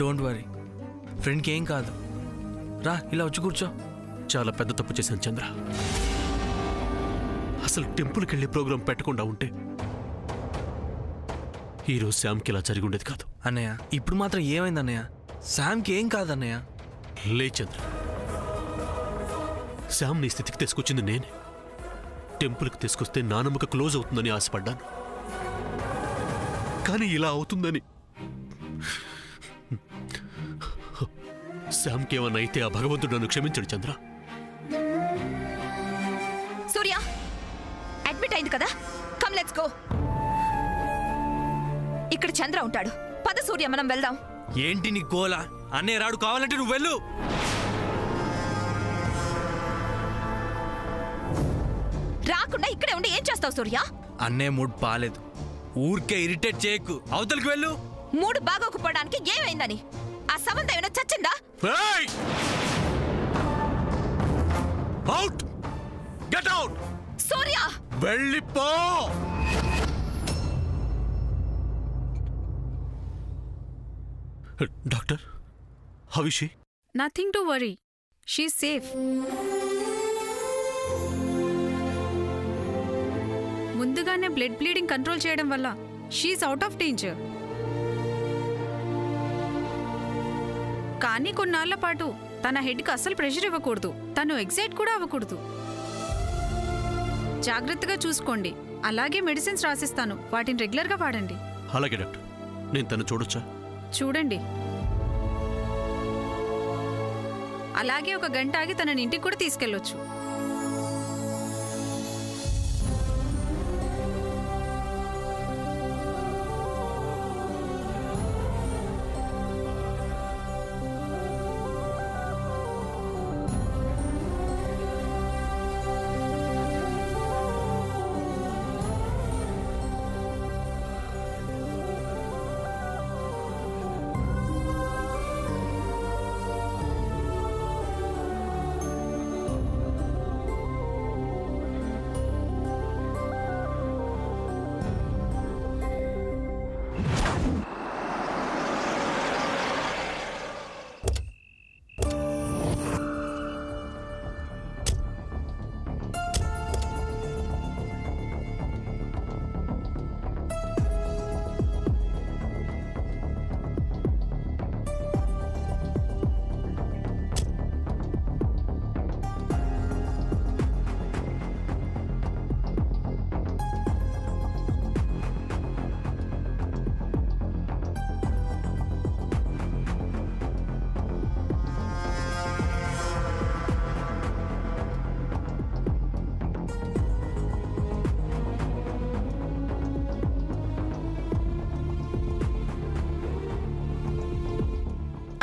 Don't worry, ఫ్రెండ్కి ఏం కాదు. రా ఇలా వచ్చి కూర్చో. చాలా పెద్ద తప్పు చేశాను చంద్ర. అసలు టెంపుల్కి వెళ్ళే ప్రోగ్రాం పెట్టకుండా ఉంటే ఈరోజు శ్యామ్కి ఇలా జరిగి ఉండేది కాదు. అన్నయ్య ఇప్పుడు మాత్రం ఏమైంది అన్నయ్య? శామ్కి ఏం కాదన్నయ్య. లే చంద్ర, శ్యామ్ నీ స్థితికి తీసుకొచ్చింది నేనే. టెంపుల్కి తీసుకొస్తే నా నమ్మక క్లోజ్ అవుతుందని ఆశపడ్డాను, కానీ ఇలా అవుతుందని. శ్యామ్కి ఏమన్నా అయితే ఆ భగవంతుడు నన్ను క్షమించడు చంద్ర. సూర్య అడ్మిట్ అయింది కదా, కమ్ లెట్స్ గో. ఇక్కడ చంద్ర ఉంటాడు, పద సూర్య మనం వెళ్దాం. ఏంటి నీ గోలా? అన్నయ్య రాడు, కావాలంటే నువ్వు వెళ్ళు. రాకుండా ఇక్కడే ఉండి ఏం చేస్తావు సూర్య? అన్నయ్య మూడ్ బాలేదు, ఊరికే ఇరిటేట్ చేయకు, అవతలికి వెళ్ళు. మూడు బాగోకపోవడానికి ఏమైందని? ఆ సంబంధం ఏమైనా చచ్చిందా? Out, get out. సూర్య వెళ్ళిపో. Doctor, how is she? Nothing to worry. She's safe. ముందుగానే బ్లడ్ బ్లీడింగ్ కంట్రోల్ చేయడం వల్ల షీఈస్ అవుట్ ఆఫ్ డేంజర్. కానీ కొన్నాళ్ల పాటు తన హెడ్కి అస్సలు ప్రెషర్ ఇవ్వకూడదు, తను ఎగ్జైట్ కూడా అవ్వకూడదు. జాగ్రత్తగా చూసుకోండి. అలాగే మెడిసిన్స్ రాసిస్తాను, వాటిని రెగ్యులర్గా వాడండి. అలాగే డాక్టర్, నేను తను చూడొచ్చా? చూడండి. అలాగే ఒక గంట ఆగి తనని ఇంటికి కూడా తీసుకెళ్ళొచ్చు.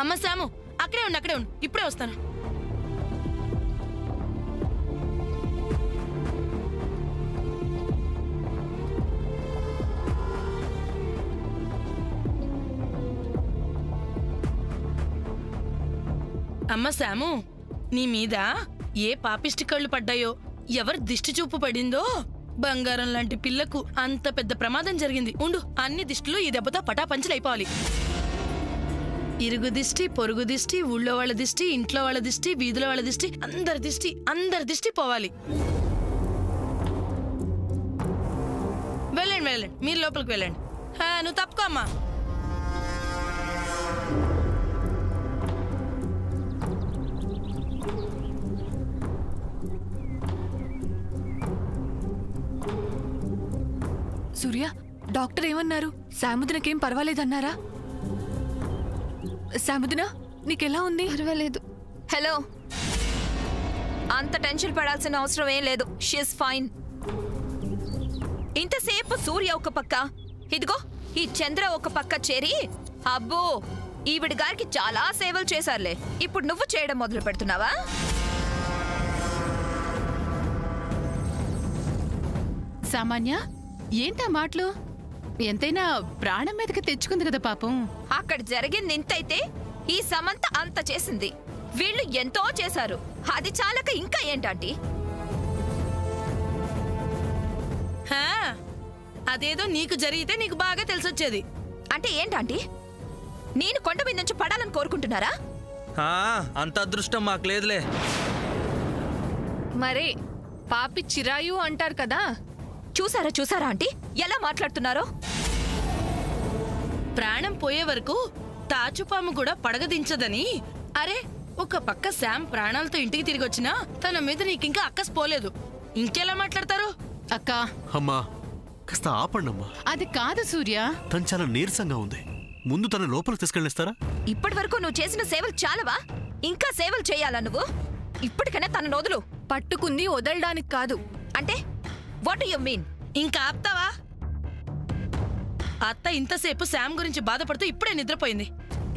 అమ్మ శాము, అక్కడే ఉండు, ఇప్పుడే వస్తాను. అమ్మ శాము, నీ మీద ఏ పాపిష్టి కళ్ళు పడ్డాయో, ఎవరి దిష్టి చూపు పడిందో, బంగారం లాంటి పిల్లకు అంత పెద్ద ప్రమాదం జరిగింది. ఉండు, అన్ని దిష్టిలు ఈ దెబ్బతో పటాపంచలైపోవాలి. ఇరుగు దిష్టి, పొరుగు దిష్టి, ఊళ్ళో వాళ్ళ దిష్టి, ఇంట్లో వాళ్ళ దిష్టి, వీధిలో వాళ్ళ దిష్టి, అందరి దిష్టి పోవాలి. వెళ్ళండి, మీరు లోపలికి వెళ్ళండి. నువ్వు తప్పుకో అమ్మా. సూర్య, డాక్టర్ ఏమన్నారు? సాముద్రకేం పర్వాలేదన్నారా? సాముద్ర, నీకెలా ఉంది? పర్వాలేదు. హలో, అంత టెన్షన్ పడాల్సిన అవసరం ఏం లేదు. She is fine. ఇంతసేపు సూర్య ఒక పక్క, ఇదిగో ఈ చంద్ర ఒక పక్క చేరి, అబ్బో ఈవిడ గారికి చాలా సేవలు చేశారులే, ఇప్పుడు నువ్వు చేయడం మొదలు పెడుతున్నావా? సామాన్య, ఏంటా మాటలు? ఎంతైనా ప్రాణం మీదకి తెచ్చుకుంది కదా పాపం. అక్కడ జరిగింది ఇంతైతే ఈ సమంత అంత చేసింది. వీళ్ళు ఎంతో చేశారు, అది చాలక ఇంకా ఏంటంటీ? అదేదో నీకు జరిగితే నీకు బాగా తెలిసొచ్చేది. అంటే ఏంటంటీ? నేను కొండ మీద నుంచి పడాలని కోరుకుంటున్నారా? అంత అదృష్టం మాకు లేదులే. మరే పాపి చిరాయు అంటారు కదా. చూసారా ఆంటీ ఎలా మాట్లాడుతున్నారో? ప్రాణం పోయే వరకు తాచుపాము కూడా పడగదించదని. అరే, ఒక పక్క శామ్ ప్రాణాలతో ఇంటికి తిరిగి వచ్చినా తన మీద నీకింకా అక్కస్ పోలేదు. ఇంకెలా మాట్లాడతారు? అక్క అమ్మా కాస్త ఆపండమ్మా. అది కాదు సూర్య. తను చాలా నీరసంగా ఉంది. ముందు తన లోపలికి తీసుకెళ్ళిస్తారా? ఇప్పటి వరకు నువ్వు చేసిన సేవలు చాలవా? ఇంకా సేవలు చేయాలా నువ్వు? ఇప్పటికైనా తన నోదులు. పట్టుకుంది వదలడానికి కాదు. అంటే వాట్ యు మీన్? ఇంకా ఆప్తావా? అత్త ఇంతసేపు శామ్ గురించి బాధపడుతూ ఇప్పుడే నిద్రపోయింది.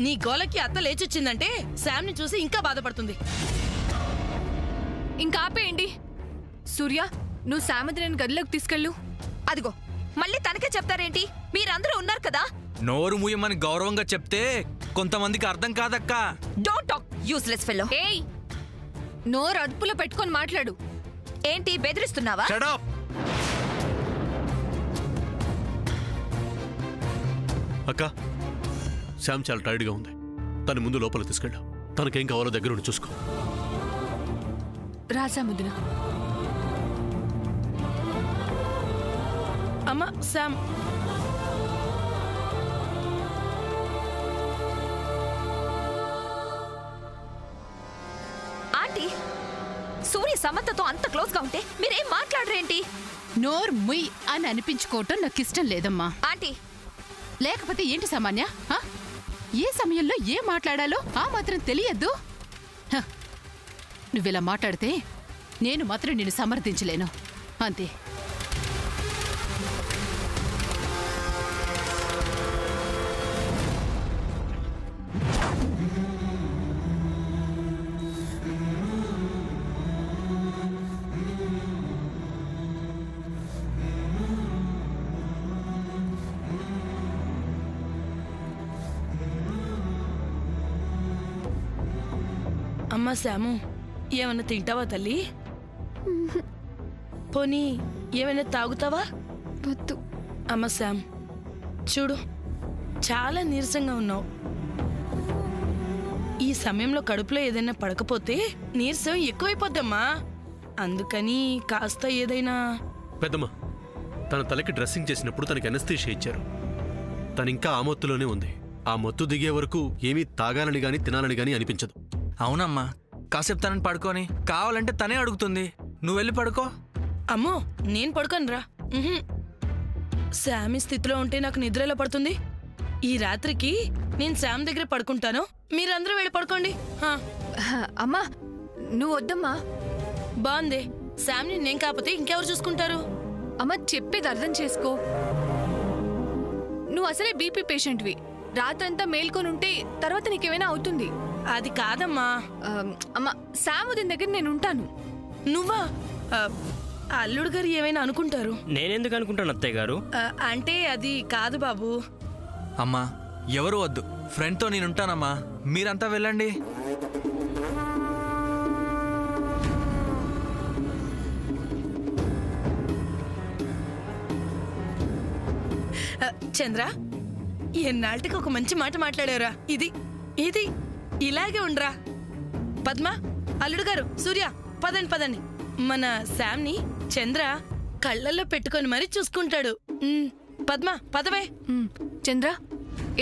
నీ గోలకి అత్త లేచొచ్చిందంటే శామ్ ని చూసి ఇంకా బాధపడుతుంది. ఇంకా ఆపేయండి. సూర్య, నువ్వు సామద్రిని గదిలోకి తీసుకెళ్ళు. అదిగో మళ్ళీ తనకే చెప్తారేంటి? మీరందరూ ఉన్నారు కదా. నోరు మూయమని గౌరవంగా చెప్తే కొంతమందికి అర్థం కాదక్కా. Don't talk useless fellow. ఏయ్, నోరు అదుపులో పెట్టుకొని మాట్లాడు. ఏంటి బెదిరిస్తున్నావా? Shut up! అక్క, శ్యామ్ చాలా టైర్డ్గా ఉంది. తన ముందు లోపలికి తీసుకెళ్ళా. తనకేం కావాలో దగ్గర ఉండి చూసుకో. రా సాముద్ర. అమ్మా శామ్, ఆంటీ, సూర్య సమంతతో అంత క్లోజ్ గా ఉంటే మీరేం మాట్లాడరేంటి? నోర్ ముయ్ అని అనిపించుకోవటం నాకు ఇష్టం లేదమ్మా. ఆంటీ, లేకపోతే ఏంటి సామాన్య? హ? ఏ సమయంలో ఏం మాట్లాడాలో ఆ మాత్రం తెలియద్దు? హ, నువ్విలా మాట్లాడితే నేను మాత్రం నిన్ను సమర్థించలేను. అంతే. అమ్మా శాము, ఏమన్నా తింటావా తల్లి? పోనీ ఏమైనా తాగుతావా? వద్దు. అమ్మ శామ్, చూడు, చాలా నీరసంగా ఉన్నావు. ఈ సమయంలో కడుపులో ఏదైనా పడకపోతే నీరసం ఎక్కువైపోద్దమ్మా. అందుకని కాస్త ఏదైనా. పెద్దమ్మ, తన తలకి డ్రెస్సింగ్ చేసినప్పుడు తనకి అనస్థీషియా ఇచ్చారు. తనింకా ఆ మత్తులోనే ఉంది. ఆ మత్తు దిగే వరకు ఏమీ తాగాలని గాని తినాలని గాని అనిపించదు. అవునమ్మా, కాసేపు తనని పడుకొని కావాలంటే తనే అడుగుతుంది. నువ్వు వెళ్ళి పడుకో. అమ్మో, నేను పడుకోనురా. శామ్ ఈ స్థితిలో ఉంటే నాకు నిద్రలో పడుతుంది. ఈ రాత్రికి నేను శామ్ దగ్గర పడుకుంటాను. మీరందరూ వెళ్ళి పడుకోండి. అమ్మా, నువ్వు వద్దమ్మా. బాగుంది. శామ్ని నేను కాకపోతే ఇంకెవరు చూసుకుంటారు? అమ్మ, చెప్పేది అర్థం చేసుకో. నువ్వు అసలే బీపీ పేషెంట్వి. రాత్రంతా మేల్కొని ఉంటే తర్వాత నీకేమైనా అవుతుంది. అది కాదమ్మా. అమ్మ, సాముదిన్ దగ్గర నేను ఉంటాను. నువ్వా? అల్లుడు గారు ఏమైనా అనుకుంటారు. నేనెందుకు అనుకుంటాను అత్తయ్య గారు? అంటే అది కాదు బాబు. అమ్మా, ఎవరు వద్దు. ఫ్రెండ్తో నేనుంటానమ్మా. మీరంతా వెళ్ళండి. చంద్ర, ఎన్నాళ్ళకి ఒక మంచి మాట మాట్లాడారా? ఇది ఇది ఇలాగే ఉండ్రా. పద్మ, అల్లుడు గారు, సూర్య, పదండి పదండి. మన శామ్ని చంద్ర కళ్ళల్లో పెట్టుకొని మరీ చూసుకుంటాడు. పద్మ, పదవే. చంద్ర,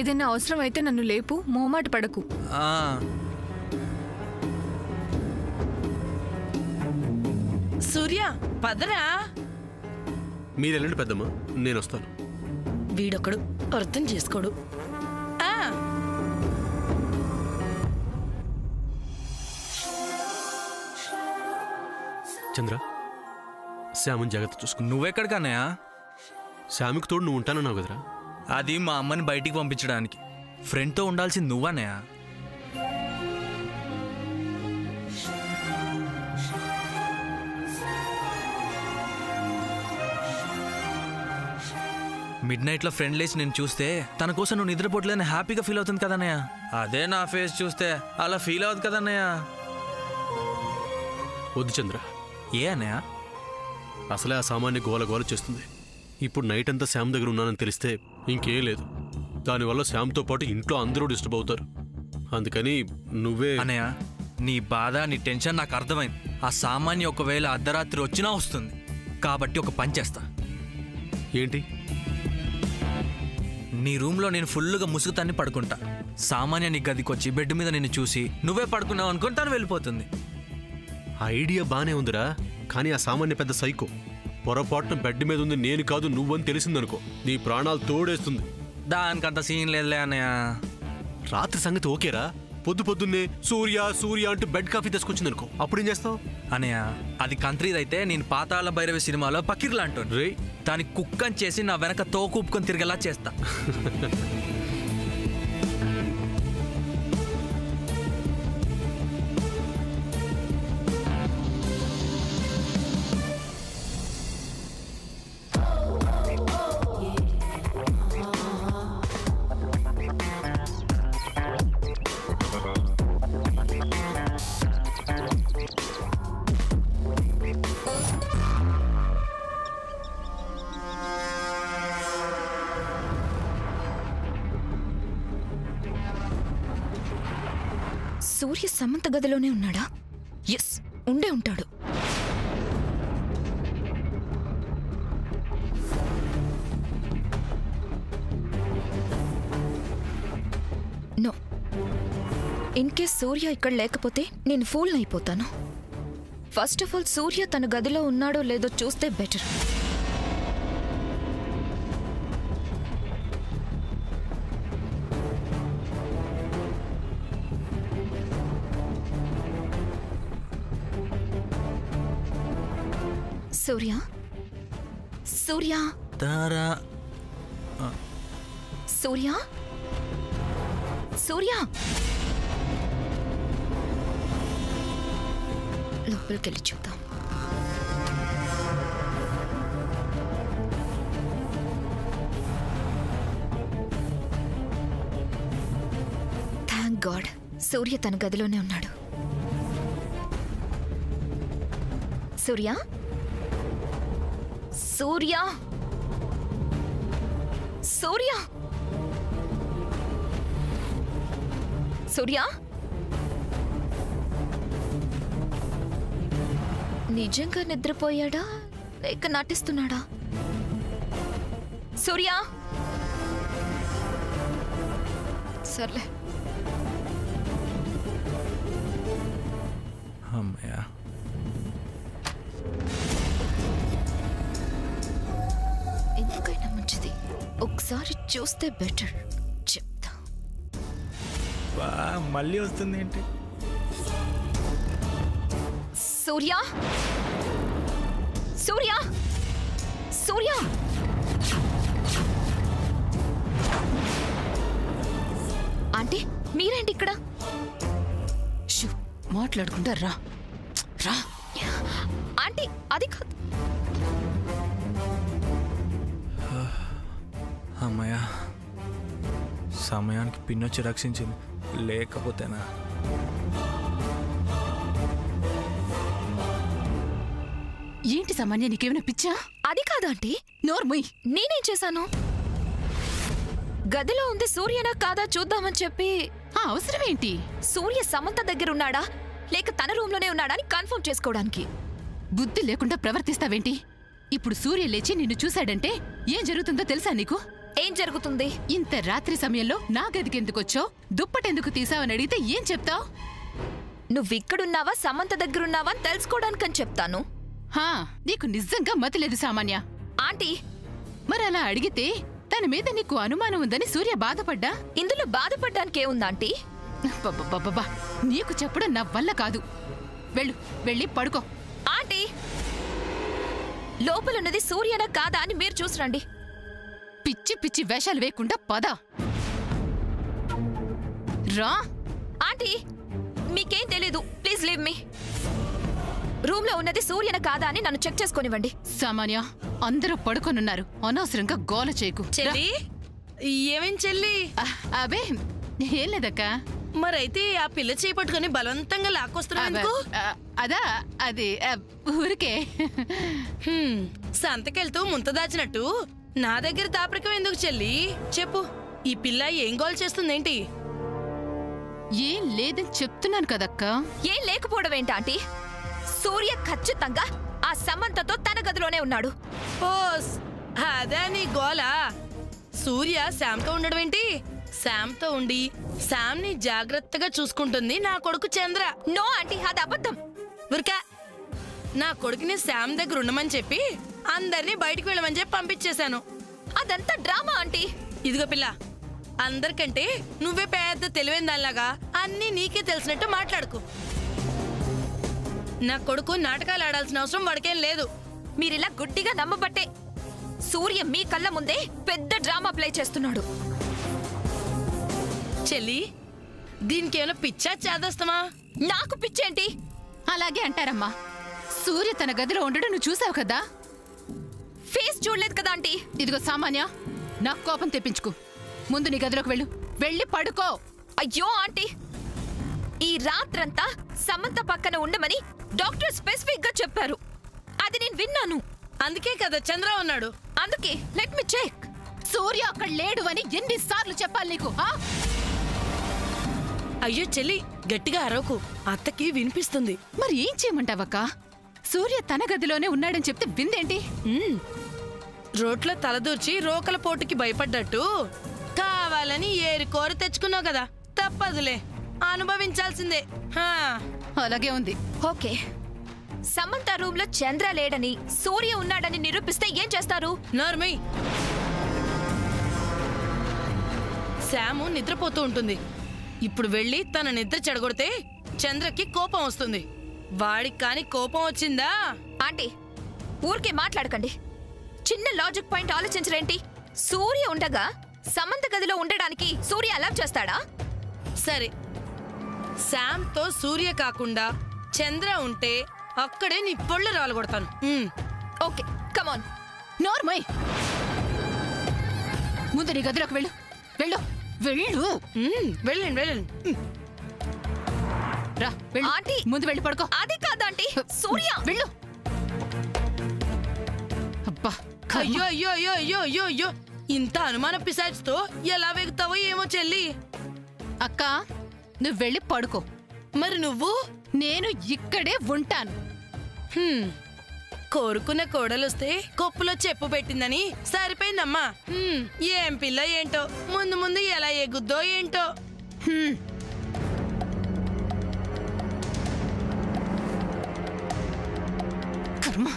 ఏదైనా అవసరం అయితే నన్ను లేపు. మొహమాట పడకు. సూర్య, పదరా. మీరెళ్ళండి పెద్దమ్మ, నేను వస్తాను. వీడొకడు అర్థం చేసుకోడు. చంద్ర, శ్యామని జాగ్రత్త చూసుకుని. నువ్వెక్కడికన్నయ్యా? శ్యామికి తోడు నువ్వు ఉంటానన్నావు కదరా. అది మా అమ్మని బయటికి పంపించడానికి. ఫ్రెండ్తో ఉండాల్సింది నువ్వన్నయ్యా. మిడ్ నైట్లో ఫ్రెండ్ లేచి నేను చూస్తే తన కోసం నువ్వు నిద్రపోట్లేదని హ్యాపీగా ఫీల్ అవుతుంది కదన్నయ్య. అదే నా ఫేస్ చూస్తే అలా ఫీల్ అవుతుంది కదన్నయ్య. వద్దు చంద్ర. ఏ అన్నయ్య? అసలే ఆ సామాన్య గోల గోల చేస్తుంది. ఇప్పుడు నైట్ అంతా శ్యామ్ దగ్గర ఉన్నానని తెలిస్తే ఇంకేం లేదు. దానివల్ల శ్యామ్తో పాటు ఇంట్లో అందరూ డిస్టర్బ్ అవుతారు. అందుకని నువ్వే అన్నయ్య, నీ బాధ నీ టెన్షన్ నాకు అర్థమైంది. ఆ సామాన్య ఒకవేళ అర్ధరాత్రి వచ్చినా వస్తుంది. కాబట్టి ఒక పని చేస్తా. ఏంటి? నీ రూమ్లో నేను ఫుల్గా ముసుగుతాన్ని పడుకుంటా. సామాన్య నీ గదికొచ్చి బెడ్ మీద నిన్ను చూసి నువ్వే పడుకున్నావు అనుకుని తను వెళ్ళిపోతుంది. ఐడియా బానే ఉందిరా, కానీ ఆ సామాన్య పెద్ద సైకో. పొరపాటున బెడ్ మీద ఉంది నేను కాదు నువ్వని తెలిసిందనుకో, నీ ప్రాణాలు తోడేస్తుంది. దానికంత సీన్ లేదులే అన్నయ్య. రాత్రి సంగతి ఓకేరా, పొద్దున్నే సూర్య సూర్య అంటూ బెడ్ కాఫీ తీసుకొచ్చిందనుకో, అప్పుడేం చేస్తావు? అన్నయ్య, అది కంట్రీదైతే నేను పాతాళ భైరవి సినిమాలో పకీర్లా అంటాను. రే, దాన్ని కుక్కని చేసి నా వెనక తోకూపుకొని తిరిగేలా చేస్తా. సూర్య సమంత గదిలోనే ఉన్నాడా? ఎస్, ఉండే ఉంటాడు. నో, ఇన్ కేస్ సూర్య ఇక్కడ లేకపోతే నేను ఫూల్ అయిపోతాను. ఫస్ట్ ఆఫ్ ఆల్ సూర్య తన గదిలో ఉన్నాడో లేదో చూస్తే బెటర్. సూర్య, సూర్య, తారా, సూర్య, సూర్య, లోపలికెళ్ళి చూద్దాం. థ్యాంక్ గాడ్, సూర్య తన గదిలోనే ఉన్నాడు. సూర్య, సూర్య, సూర్య, సూర్య, నిజంగా నిద్రపోయాడా లేక నటిస్తున్నాడా? సూర్య, సర్లే. అమ్మయ్య, ఎందుకైనా మంచిది ఒకసారి చూస్తే బెటర్. చెప్తా. మళ్ళీ వస్తుంది ఏంటి? సూర్య, సూర్య, సూర్య, ఆంటీ మీరేంటి ఇక్కడ? షూ, మాట్లాడుకుంటా రా రా. ఆంటీ అది కాదు. అమ్మయ్య, సమయానికి పిన్నొచ్చి రక్షించింది. లేకపోతేనా? ఏంటి సామాన్య, నీకేమైనా పిచ్చా? అది కాదంటీ. నోర్ముయ్. నేనేం చేశాను? గదిలో ఉంది సూర్యనా కాదా చూద్దామని చెప్పి. ఆ అవసరం ఏంటి? సూర్య సమంత దగ్గర ఉన్నాడా లేక తన రూమ్ లోనే ఉన్నాడా అని కన్ఫర్మ్ చేసుకోవడానికి. బుద్ధి లేకుండా ప్రవర్తిస్తావేంటి? ఇప్పుడు సూర్య లేచి నిన్ను చూశాడంటే ఏం జరుగుతుందో తెలుసా నీకు? ఏం జరుగుతుంది? ఇంత రాత్రి సమయంలో నా గదికెందుకొచ్చావు, దుప్పటెందుకు తీసావని అడిగితే ఏం చెప్తావు? నువ్విక్కడున్నావా సమంత దగ్గరున్నావా అని తెలుసుకోవడానికని చెప్తాను. హా, నీకు నిజంగా మతిలేదు సామాన్య. ఆంటీ, మరి అలా అడిగితే తన మీద నీకు అనుమానం ఉందని సూర్య బాధపడ్డా? ఇందులో బాధపడ్డానికి ఏముందాంటీ? బబ్బబ్బబ్బబ్బా, నీకు చెప్పడం నా వల్ల కాదు. వెళ్ళు, వెళ్ళి పడుకో. ఆంటీ, లోపలున్నది సూర్యనా కాదా అని మీరు చూసిరండి. పిచ్చి పిచ్చి వేషాలు వేయకుండా పద రా. ఆంటీ, మీకేం తెలీదు. Please leave me. రూమ్ లో ఉన్నది సూర్యన కాదా అని నన్ను చెక్ చేసుకొనివ్వండి. సామాన్య, అందరూ పడుకొనున్నారు, అనవసరంగా గోల చేయకు. చెల్లి, ఏమేం చెల్లి? అబే ఏం లేదక్క. మరైతే ఆ పిల్ల చేపట్టుకుని బలవంతంగా లాక్కొస్తున్నావు. అదా, అది ఊరికే. సంతకెళ్తూ ముంత దాచినట్టు నా దగ్గర దాపరికం ఎందుకు చెల్లి? చెప్పు. ఈ పిల్ల ఏం గోల్ చేస్తుందేంటి? ఏం లేదని చెప్తున్నాను కదక్కా. ఏం లేకపోవడం ఏంటి ఆంటీ? సూర్య ఖచ్చితంగా ఆ సమంతతో తన గదిలోనే ఉన్నాడు. ఓస్ అదే నీ గోలా? సూర్య శామ్తో ఉండడం ఏంటి? శామ్తో ఉండి శామ్ని జాగ్రత్తగా చూసుకుంటుంది నా కొడుకు చంద్ర. నో ఆంటీ, అది అబద్ధం. ఉరకా, నా కొడుకుని శామ్ దగ్గర ఉండమని చెప్పి అందరినీ బయటికి వెళ్ళమని చెప్పి పంపించేశాను. అదంతా డ్రామా ఆంటీ. ఇదిగో పిల్ల, అందరికంటే నువ్వే పెద్ద తెలివైన దానిలాగా అన్నీ నీకే తెలిసినట్టు మాట్లాడుకు. నా కొడుకు నాటకాలు ఆడాల్సిన అవసరం వాడికేం లేదు. మీరిలా గుడ్డిగా నమ్మబట్టే సూర్య మీ కళ్ళ ముందే పెద్ద డ్రామా ప్లే చేస్తున్నాడు. చెల్లి, దీనికి ఏమైనా పిచ్చా చేదస్తమా? నాకు పిచ్చేంటి? అలాగే అంటారమ్మా. సూర్య తన గదిలో ఉండడం నువ్వు చూసావు కదా. ఫేస్ చూడలేదు కదా ఆంటీ. ఇదిగో సామాన్య, నాకు కోపం తెప్పించుకు. ముందు నీ గదిలోకి వెళ్ళు, వెళ్ళి పడుకో. అయ్యో ఆంటీ, ఈ రాత్రంతా సమంత పక్కన ఉండమని డాక్టర్ స్పెసిఫిక్ గా చెప్పారు. అది నేను విన్నాను. అందుకే కదా చంద్ర ఉన్నాడు. అందుకే లెట్ మీ చెక్. సూర్య అక్కడ లేడు అని ఎన్నిసార్లు చెప్పాలి నీకు? అయ్యో చెల్లి, గట్టిగా అరవకు, అత్తకి వినిపిస్తుంది. మరి ఏం చేయమంటావక్క? సూర్య తన గదిలోనే ఉన్నాడని చెప్తే విందేంటి? రోట్లో తలదూర్చి రోకల పోటుకి భయపడ్డట్టు కావాలని ఏరి కోరి తెచ్చుకున్నావు కదా, తప్పదులే, అనుభవించాల్సిందే. హా. అలాగే ఉంది. ఓకే, సమంత రూమ్ లో చంద్ర లేడని సూర్య ఉన్నాడని నిరూపిస్తే ఏం చేస్తారు? నార్మల్. శాము నిద్రపోతూ ఉంటుంది. ఇప్పుడు వెళ్ళి తన నిద్ర చెడగొడితే చంద్రకి కోపం వస్తుంది. వాడికి కాని కోపం వచ్చిందా? ఆంటీ, ఊరికే మాట్లాడకండి. చిన్న లాజిక్ పాయింట్ ఆలోచించరేంటి? సూర్య ఉండగా సమంత గదిలో ఉండడానికి సూర్య అలౌ చేస్తాడా? సరే, శామ్తో సూర్య కాకుండా చంద్ర ఉంటే అక్కడే నీ పొళ్ళు రాలగొడతాను. ఓకే, కమాన్. నోర్మయ్, ముందు నీ గదిలోకి వెళ్ళు, వెళ్ళు, వెళ్ళు. వెళ్ళండి వెళ్ళండి. రా, వెళ్ళు. ఆంటీ, ముందు వెళ్ళి పడుకో. అది కాదంటీ, సూర్య. వెళ్ళు. అబ్బా, అయ్యో అయ్యో అయ్యో అయ్యో అయ్యో అయ్యో, ఇంత అనుమాన పిశాచుతో ఎలా వెగుతావో ఏమో చెల్లి. అక్క, నువ్వు వెళ్ళి పడుకో. మరి నువ్వు? నేను ఇక్కడే ఉంటాను. కోరుకున్న కోడలొస్తే కొప్పులో చెప్పు పెట్టిందని సరిపోయిందమ్మా. ఏం పిల్ల ఏంటో, ముందు ముందు ఎలా ఎగుద్దో ఏంటో. కర్మ.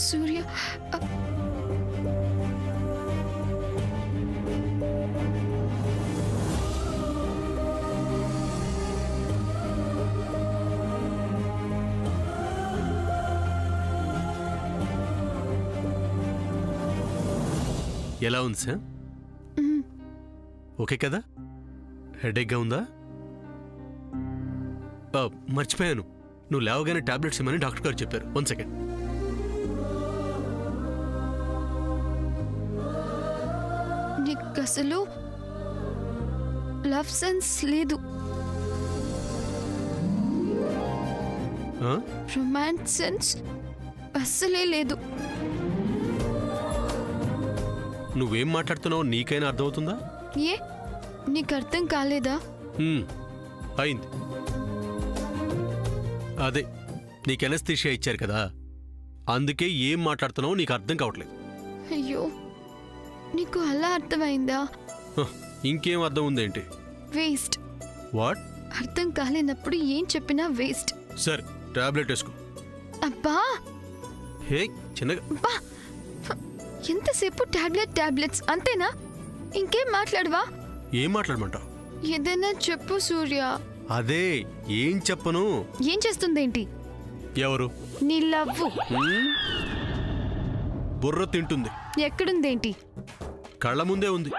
సూర్య ఎలా ఉంది సార్? ఓకే కదా? హెడేక్గా ఉందా? మర్చిపోయాను, నువ్వు లేవగానే టాబ్లెట్స్ ఇమ్మని డాక్టర్ గారు చెప్పారు. 1 సెకండ్. నీకు అసలు లవ్ సెన్స్ లేదు, రొమాన్స్ సెన్స్ అస్సలే లేదు. నువ్వేం మాట్లాడుతున్నావు నీకైనా అర్థమవుతుందా? ఏ, నీకు అర్థం కాలేదా? అయింది. అదే, నీకు ఎనస్థీషియా ఇచ్చారు కదా, అందుకే ఏం మాట్లాడుతున్నావో నీకు అర్థం కావట్లేదు. అయ్యో, నీకు అలా అర్థమైందా? ఇంకేం అర్థం ఉందేంటి? వేస్ట్. వాట్? అర్థం కాలేనప్పుడు ఏం చెప్పినా వేస్ట్. సరే, టాబ్లెట్ వేసుకో. అబ్బా, హే చిన్నగా. అబ్బా, ఎంతసేపు టాబ్లెట్స్ అంతేనా? ఇంకేం మాట్లాడవా? ఏం మాట్లాడమంటావు? ఏదైనా చెప్పు సూర్య. అదే ఏం చెప్పను. ఏం చేస్తుందేంటి? ఎవరు? నీ లవ్వు హ్మ్? బుర్ర తింటుంది. ఎక్కడుందేంటి? కళ్ళ ముందే ఉంది.